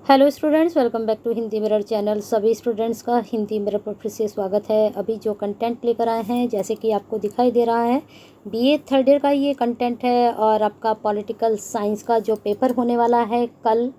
Hello students, welcome back to Hindi mirror channel. सभी students का Hindi mirror पर फिर से स्वागत है। अभी जो कंटेंट लेकर आए हैं, जैसे कि आपको दिखाई दे रहा है, बीए थर्ड ईयर का ये कंटेंट है और आपका पॉलिटिकल साइंस का जो पेपर होने वाला है कल।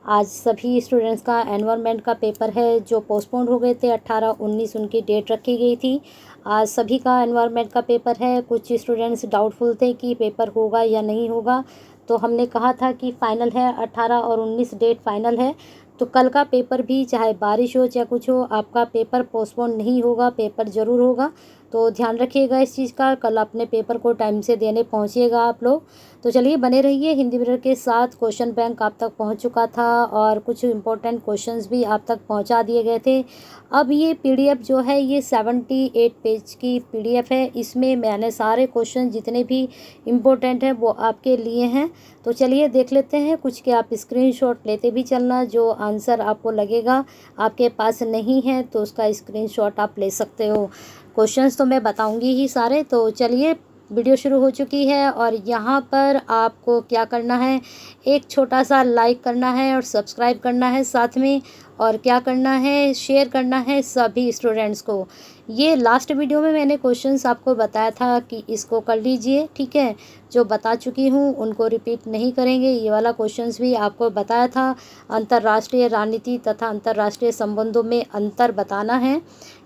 आज सभी स्टूडेंट्स का एनवायरनमेंट का पेपर है जो पोस्टपोन्ड हो गए थे। 18-19 उनकी डेट रखी गई थी। आज सभी का एनवायरनमेंट का पेपर है। कुछ स्टूडेंट्स डाउटफुल थे कि पेपर होगा या नहीं होगा, तो हमने कहा था कि फ़ाइनल है, 18 और 19 डेट फाइनल है। तो कल का पेपर भी चाहे बारिश हो चाहे कुछ हो, आपका पेपर पोस्टपोन नहीं होगा, पेपर ज़रूर होगा। तो ध्यान रखिएगा इस चीज़ का। कल अपने पेपर को टाइम से देने पहुंचिएगा आप लोग। तो चलिए बने रहिए हिंदी मिरर के साथ। क्वेश्चन बैंक आप तक पहुंच चुका था और कुछ इंपॉर्टेंट क्वेश्चंस भी आप तक पहुंचा दिए गए थे। अब ये पीडीएफ जो है ये 78 पेज की पीडीएफ है। इसमें मैंने सारे क्वेश्चन जितने भी इम्पोर्टेंट हैं वो आपके लिए हैं। तो चलिए देख लेते हैं। कुछ के आप स्क्रीनशॉट लेते भी चलना, जो आंसर आपको लगेगा आपके पास नहीं है तो उसका स्क्रीनशॉट आप ले सकते हो। क्वेश्चंस तो मैं बताऊंगी ही सारे। तो चलिए, वीडियो शुरू हो चुकी है और यहाँ पर आपको क्या करना है, एक छोटा सा लाइक करना है और सब्सक्राइब करना है साथ में, और क्या करना है, शेयर करना है सभी स्टूडेंट्स को। ये लास्ट वीडियो में मैंने क्वेश्चंस आपको बताया था कि इसको कर लीजिए, ठीक है। जो बता चुकी हूँ उनको रिपीट नहीं करेंगे। ये वाला क्वेश्चंस भी आपको बताया था। अंतर्राष्ट्रीय राजनीति तथा अंतर्राष्ट्रीय संबंधों में अंतर बताना है।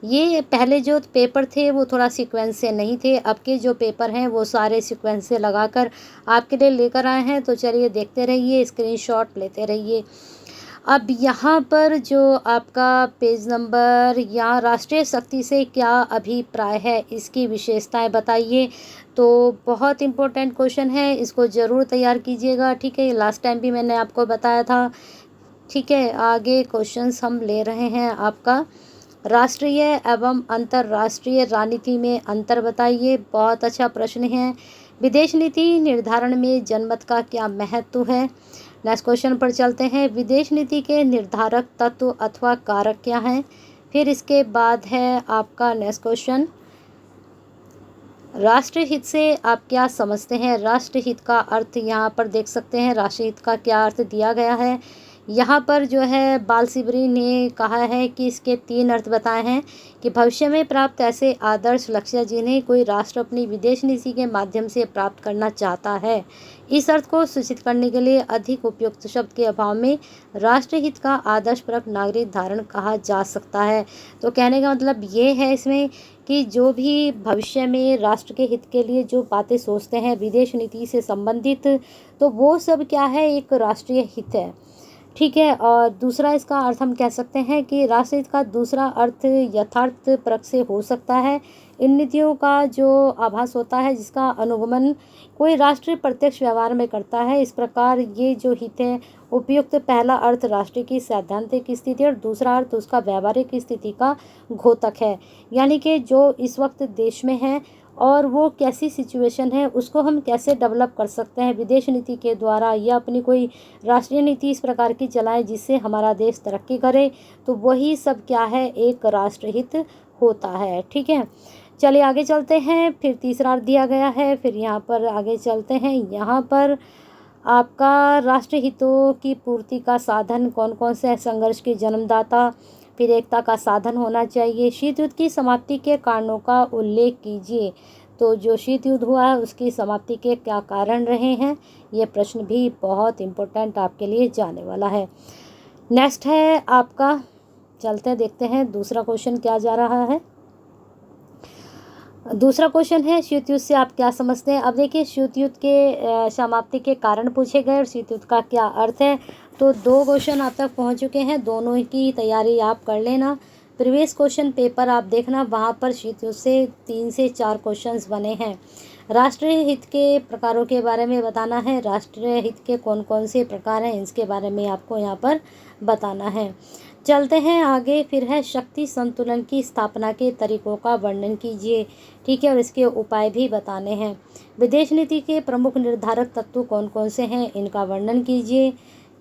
ये पहले जो पेपर थे वो थोड़ा सीक्वेंस से नहीं थे, अब के जो पेपर हैं वो सारे सीक्वेंस से लगाकर आपके लिए लेकर आए हैं। तो चलिए देखते रहिए, स्क्रीनशॉट लेते रहिए। अब यहाँ पर जो आपका पेज नंबर, यहाँ राष्ट्रीय शक्ति से क्या अभिप्राय है, इसकी विशेषताएं बताइए। तो बहुत इम्पोर्टेंट क्वेश्चन है, इसको ज़रूर तैयार कीजिएगा, ठीक है। लास्ट टाइम भी मैंने आपको बताया था, ठीक है। आगे क्वेश्चंस हम ले रहे हैं आपका, राष्ट्रीय एवं अंतर्राष्ट्रीय राजनीति में अंतर बताइए। बहुत अच्छा प्रश्न है। विदेश नीति निर्धारण में जनमत का क्या महत्व है। नेक्स्ट क्वेश्चन पर चलते हैं। विदेश नीति के निर्धारक तत्व अथवा कारक क्या हैं। फिर इसके बाद है आपका नेक्स्ट क्वेश्चन, राष्ट्रहित से आप क्या समझते हैं। राष्ट्रहित का अर्थ यहाँ पर देख सकते हैं, राष्ट्रहित का क्या अर्थ दिया गया है। यहाँ पर जो है बालसिबरी ने कहा है कि इसके 3 अर्थ बताए हैं कि भविष्य में प्राप्त ऐसे आदर्श लक्ष्य जिन्हें कोई राष्ट्र अपनी विदेश नीति के माध्यम से प्राप्त करना चाहता है। इस अर्थ को सूचित करने के लिए अधिक उपयुक्त शब्द के अभाव में राष्ट्रहित का आदर्शपरक नागरिक धारण कहा जा सकता है। तो कहने का मतलब ये है इसमें कि जो भी भविष्य में राष्ट्र के हित के लिए जो बातें सोचते हैं विदेश नीति से संबंधित, तो वो सब क्या है, एक राष्ट्रीय हित है, ठीक है। और दूसरा इसका अर्थ हम कह सकते हैं कि राष्ट्रहित का दूसरा अर्थ यथार्थ परक से हो सकता है। इन नीतियों का जो आभास होता है जिसका अनुगमन कोई राष्ट्र प्रत्यक्ष व्यवहार में करता है। इस प्रकार ये जो हित है उपयुक्त, पहला अर्थ राष्ट्र की सैद्धांतिक स्थिति और दूसरा अर्थ उसका व्यावहारिक स्थिति का घोतक है। यानी कि जो इस वक्त देश में है और वो कैसी सिचुएशन है उसको हम कैसे डेवलप कर सकते हैं विदेश नीति के द्वारा, या अपनी कोई राष्ट्रीय नीति इस प्रकार की चलाएं जिससे हमारा देश तरक्की करे। तो वही सब क्या है, एक राष्ट्रहित होता है, ठीक है। चलिए आगे चलते हैं। फिर तीसरा अर्थ दिया गया है। फिर यहाँ पर आगे चलते हैं। यहाँ पर आपका राष्ट्रहितों की पूर्ति का साधन कौन कौन से है। संघर्ष के जन्मदाता, फिर एकता का साधन होना चाहिए। शीत युद्ध की समाप्ति के कारणों का उल्लेख कीजिए। तो जो शीत युद्ध हुआ है उसकी समाप्ति के क्या कारण रहे हैं, ये प्रश्न भी बहुत इम्पोर्टेंट आपके लिए जाने वाला है। नेक्स्ट है आपका, चलते हैं देखते हैं दूसरा क्वेश्चन क्या जा रहा है। दूसरा क्वेश्चन है, शीत युद्ध से आप क्या समझते हैं। अब देखिए, शीत युद्ध के समाप्ति के कारण पूछे गए और शीत युद्ध का क्या अर्थ है। तो 2 क्वेश्चन आप तक पहुंच चुके हैं, दोनों की तैयारी आप कर लेना। प्रीवियस क्वेश्चन पेपर आप देखना, वहां पर शीत युद्ध से 3 से 4 क्वेश्चंस बने हैं। राष्ट्रीय हित के प्रकारों के बारे में बताना है। राष्ट्रीय हित के कौन कौन से प्रकार हैं इसके बारे में आपको यहाँ पर बताना है। चलते हैं आगे। फिर है शक्ति संतुलन की स्थापना के तरीकों का वर्णन कीजिए, ठीक है, और इसके उपाय भी बताने हैं। विदेश नीति के प्रमुख निर्धारक तत्व कौन कौन से हैं, इनका वर्णन कीजिए।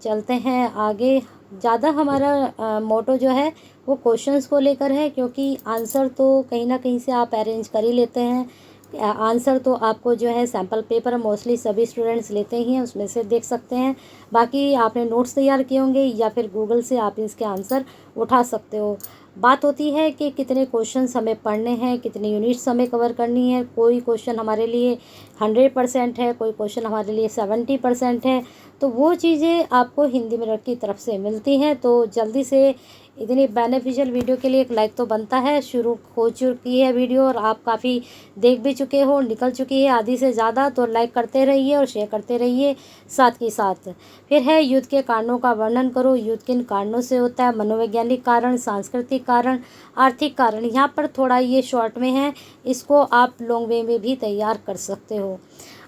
चलते हैं आगे। ज़्यादा हमारा मोटो जो है वो क्वेश्चंस को लेकर है, क्योंकि आंसर तो कहीं ना कहीं से आप अरेंज कर ही लेते हैं। आंसर तो आपको जो है सैम्पल पेपर मोस्टली सभी स्टूडेंट्स लेते ही हैं, उसमें से देख सकते हैं। बाकी आपने नोट्स तैयार किए होंगे या फिर गूगल से आप इसके आंसर उठा सकते हो। बात होती है कि कितने क्वेश्चंस हमें पढ़ने हैं, कितनी यूनिट्स हमें कवर करनी है। कोई क्वेश्चन हमारे लिए 100% है, कोई क्वेश्चन हमारे लिए 70% है। तो वो चीज़ें आपको हिंदी मिरर की तरफ से मिलती हैं। तो जल्दी से इतनी बेनिफिशियल वीडियो के लिए एक लाइक तो बनता है। शुरू हो चुकी है वीडियो और आप काफ़ी देख भी चुके हो, निकल चुकी है आधी से ज़्यादा, तो लाइक करते रहिए और शेयर करते रहिए साथ के साथ। फिर है युद्ध के कारणों का वर्णन करो। युद्ध किन कारणों से होता है? मनोवैज्ञानिक कारण, सांस्कृतिक कारण, आर्थिक कारण। यहाँ पर थोड़ा ये शॉर्ट में है, इसको आप लॉन्ग वे में भी तैयार कर सकते हो।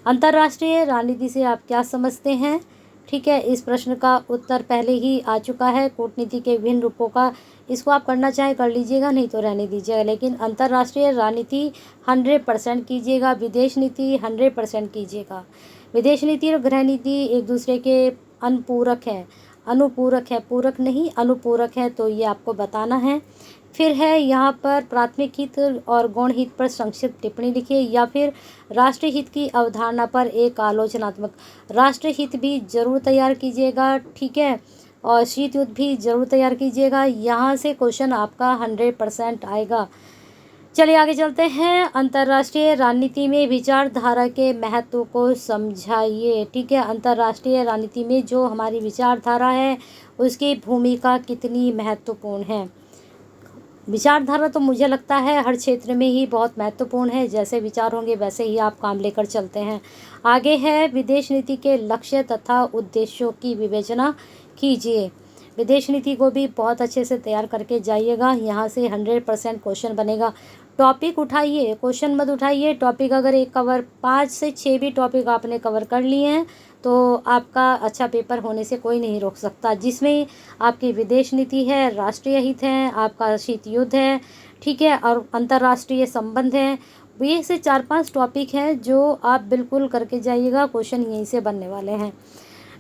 अंतर्राष्ट्रीय राजनीति से आप क्या समझते हैं? ठीक है, इस प्रश्न का उत्तर पहले ही आ चुका है। कूटनीति के विभिन्न रूपों का, इसको आप करना चाहे कर लीजिएगा, नहीं तो रहने दीजिएगा। लेकिन अंतर्राष्ट्रीय राजनीति 100% कीजिएगा, विदेश नीति 100% कीजिएगा। विदेश नीति और गृह नीति एक दूसरे के अनुपूरक है, अनुपूरक है, पूरक नहीं अनुपूरक है, तो ये आपको बताना है। फिर है यहाँ पर प्राथमिक हित और गौण हित पर संक्षिप्त टिप्पणी लिखिए, या फिर राष्ट्रीय हित की अवधारणा पर एक आलोचनात्मक। राष्ट्रीय हित भी जरूर तैयार कीजिएगा, ठीक है, और शीत युद्ध भी जरूर तैयार कीजिएगा। यहाँ से क्वेश्चन आपका 100% आएगा। चलिए आगे चलते हैं। अंतर्राष्ट्रीय राजनीति में विचारधारा के महत्व को समझाइए। ठीक है, अंतर्राष्ट्रीय राजनीति में जो हमारी विचारधारा है उसकी भूमिका कितनी महत्वपूर्ण है। विचारधारा तो मुझे लगता है हर क्षेत्र में ही बहुत महत्वपूर्ण है। जैसे विचार होंगे वैसे ही आप काम लेकर चलते हैं। आगे है विदेश नीति के लक्ष्य तथा उद्देश्यों की विवेचना कीजिए। विदेश नीति को भी बहुत अच्छे से तैयार करके जाइएगा, यहाँ से 100% क्वेश्चन बनेगा। टॉपिक उठाइए, क्वेश्चन मत उठाइए। टॉपिक अगर एक कवर 5 से 6 भी टॉपिक आपने कवर कर लिए हैं तो आपका अच्छा पेपर होने से कोई नहीं रोक सकता। जिसमें आपकी विदेश नीति है, राष्ट्रीय हित है, आपका शीत युद्ध है, ठीक है, और अंतर्राष्ट्रीय संबंध है। ये से 4-5 टॉपिक हैं जो आप बिल्कुल करके जाइएगा, क्वेश्चन यहीं से बनने वाले हैं।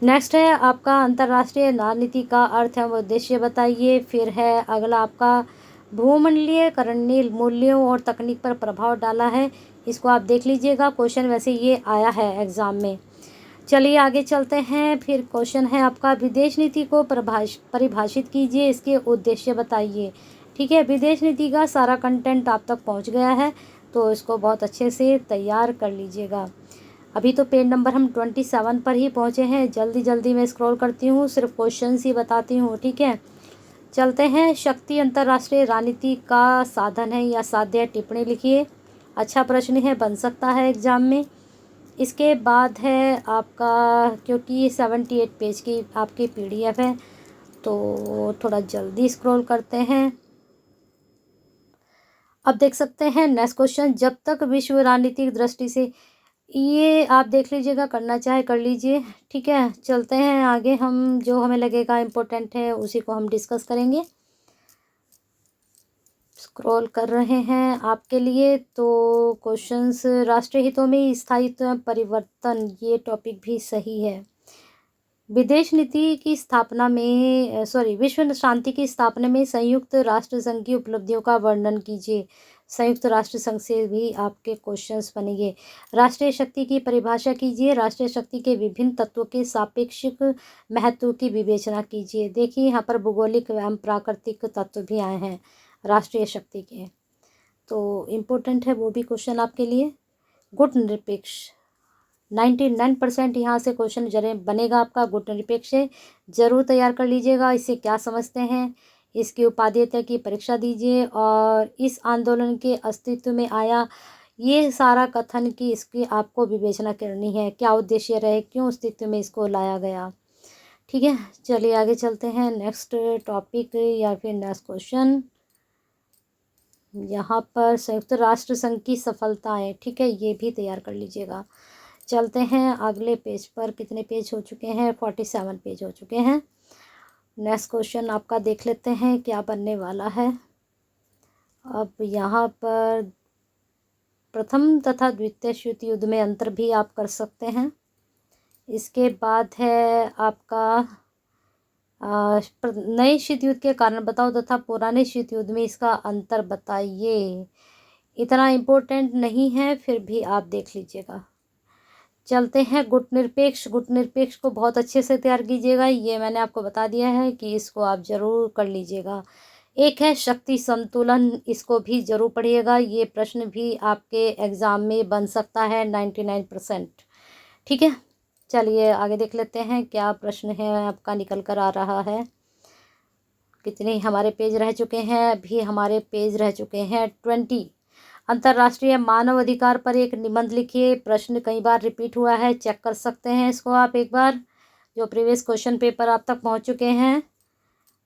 नेक्स्ट है आपका अंतर्राष्ट्रीय राजनीति का अर्थ एवं उद्देश्य बताइए। फिर है अगला आपका भूमंडलीयकरण ने मूल्यों और तकनीक पर प्रभाव डाला है। इसको आप देख लीजिएगा, क्वेश्चन वैसे ये आया है एग्ज़ाम में। चलिए आगे चलते हैं। फिर क्वेश्चन है आपका विदेश नीति को परिभाषित कीजिए, इसके उद्देश्य बताइए। ठीक है, विदेश नीति का सारा कंटेंट आप तक पहुंच गया है, तो इसको बहुत अच्छे से तैयार कर लीजिएगा। अभी तो पेज नंबर हम 27 पर ही पहुंचे हैं। जल्दी जल्दी मैं स्क्रॉल करती हूँ, सिर्फ क्वेश्चन ही बताती हूँ, ठीक है। चलते हैं। शक्ति अंतर्राष्ट्रीय राजनीति का साधन है या साध्य है? टिप्पणी लिखिए। अच्छा प्रश्न है, बन सकता है एग्जाम में। इसके बाद है आपका, क्योंकि ये 78 पेज की आपकी PDF है तो थोड़ा जल्दी स्क्रॉल करते हैं। अब देख सकते हैं नेक्स्ट क्वेश्चन, जब तक विश्व राजनीतिक दृष्टि से, ये आप देख लीजिएगा, करना चाहे कर लीजिए, ठीक है। चलते हैं आगे, हम जो हमें लगेगा इम्पोर्टेंट है उसी को हम डिस्कस करेंगे। स्क्रॉल कर रहे हैं आपके लिए। तो क्वेश्चंस, राष्ट्रीय हितों में स्थायित्व परिवर्तन, ये टॉपिक भी सही है। विदेश नीति की स्थापना में विश्व शांति की स्थापना में संयुक्त राष्ट्र संघ की उपलब्धियों का वर्णन कीजिए। संयुक्त राष्ट्र संघ से भी आपके क्वेश्चंस बनेंगे। राष्ट्रीय शक्ति की परिभाषा कीजिए। राष्ट्रीय शक्ति के विभिन्न तत्वों के सापेक्षिक महत्व की विवेचना कीजिए। देखिए यहाँ पर भौगोलिक एवं प्राकृतिक तत्व भी आए हैं राष्ट्रीय शक्ति के, तो इम्पोर्टेंट है वो भी क्वेश्चन आपके लिए। गुट निरपेक्ष 99% यहाँ से क्वेश्चन जरूर बनेगा आपका। गुट निरपेक्ष जरूर तैयार कर लीजिएगा। इससे क्या समझते हैं, इसकी उपादेयता की परीक्षा दीजिए। और इस आंदोलन के अस्तित्व में आया, ये सारा कथन की इसकी आपको विवेचना करनी है, क्या उद्देश्य रहे, क्यों अस्तित्व में इसको लाया गया, ठीक है। चलिए आगे चलते हैं नेक्स्ट टॉपिक या फिर नेक्स्ट क्वेश्चन। यहाँ पर संयुक्त राष्ट्र संघ की सफलताएं, ठीक है, ये भी तैयार कर लीजिएगा। चलते हैं अगले पेज पर। कितने पेज हो चुके हैं? 47 पेज हो चुके हैं। नेक्स्ट क्वेश्चन आपका देख लेते हैं क्या बनने वाला है। अब यहाँ पर प्रथम तथा द्वितीय शीत युद्ध में अंतर भी आप कर सकते हैं। इसके बाद है आपका नए शीत युद्ध के कारण बताओ तथा पुराने शीत युद्ध में इसका अंतर बताइए। इतना इम्पोर्टेंट नहीं है, फिर भी आप देख लीजिएगा। चलते हैं गुट निरपेक्ष। गुट निरपेक्ष को बहुत अच्छे से तैयार कीजिएगा, ये मैंने आपको बता दिया है कि इसको आप ज़रूर कर लीजिएगा। एक है शक्ति संतुलन, इसको भी ज़रूर पढ़िएगा, ये प्रश्न भी आपके एग्ज़ाम में बन सकता है 99%। ठीक है, चलिए आगे देख लेते हैं क्या प्रश्न है आपका निकल कर आ रहा है। कितने हमारे पेज रह चुके हैं? अभी हमारे पेज रह चुके हैं 20। अंतर्राष्ट्रीय मानव अधिकार पर एक निबंध लिखिए। प्रश्न कई बार रिपीट हुआ है, चेक कर सकते हैं इसको आप एक बार, जो प्रीवियस क्वेश्चन पेपर आप तक पहुंच चुके हैं।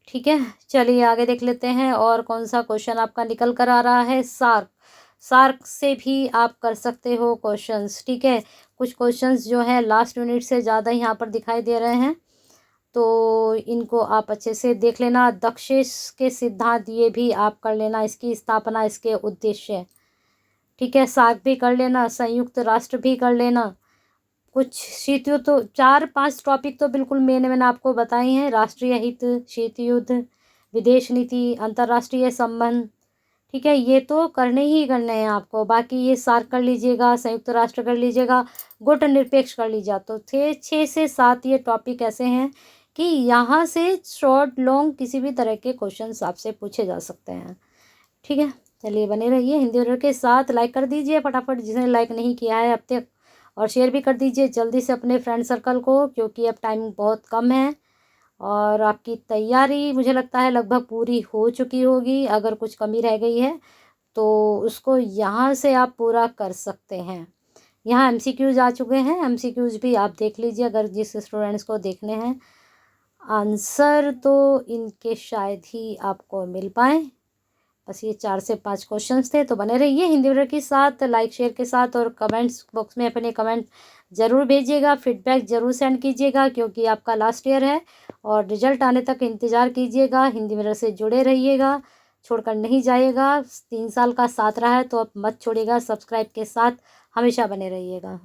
ठीक है, चलिए आगे देख लेते हैं और कौन सा क्वेश्चन आपका निकल कर आ रहा है। सार्क, सार्क से भी आप कर सकते हो क्वेश्चंस। ठीक है, कुछ क्वेश्चंस जो है लास्ट यूनिट से ज़्यादा यहाँ पर दिखाई दे रहे हैं, तो इनको आप अच्छे से देख लेना। दक्षेश के सिद्धांत, ये भी आप कर लेना, इसकी स्थापना, इसके उद्देश्य। ठीक है, सार्क भी कर लेना, संयुक्त राष्ट्र भी कर लेना। कुछ शीत युद्ध तो 4-5 टॉपिक तो बिल्कुल मैंने आपको बताए हैं। राष्ट्रीय हित, शीत युद्ध, विदेश नीति, अंतर्राष्ट्रीय संबंध। ठीक है, ये तो करने ही करने हैं आपको। बाकी ये सार्क कर लीजिएगा, संयुक्त राष्ट्र कर लीजिएगा, गुट निरपेक्ष कर लीजिए। तो थे 6 से 7 ये टॉपिक ऐसे हैं कि यहाँ से शॉर्ट लॉन्ग किसी भी तरह के क्वेश्चंस आपसे पूछे जा सकते हैं। ठीक है, चलिए बने रहिए हिंदी वीडियो के साथ। लाइक कर दीजिए फटाफट जिसने लाइक नहीं किया है अब तक, और शेयर भी कर दीजिए जल्दी से अपने फ्रेंड सर्कल को, क्योंकि अब टाइम बहुत कम है और आपकी तैयारी मुझे लगता है लगभग पूरी हो चुकी होगी। अगर कुछ कमी रह गई है तो उसको यहाँ से आप पूरा कर सकते हैं। यहाँ MCQs आ चुके हैं, MCQs भी आप देख लीजिए अगर जिस स्टूडेंट्स को देखने हैं। आंसर तो इनके शायद ही आपको मिल पाए, बस ये 4 से 5 क्वेश्चंस थे। तो बने रहिए हिंदी वीडियो के साथ, लाइक शेयर के साथ, और कमेंट्स बॉक्स में अपने कमेंट ज़रूर भेजिएगा, फीडबैक ज़रूर सेंड कीजिएगा, क्योंकि आपका लास्ट ईयर है और रिजल्ट आने तक इंतज़ार कीजिएगा। हिंदी वीडियो से जुड़े रहिएगा, छोड़कर नहीं जाइएगा। 3 साल का साथ रहा है तो अब मत छोड़िएगा, सब्सक्राइब के साथ हमेशा बने रहिएगा।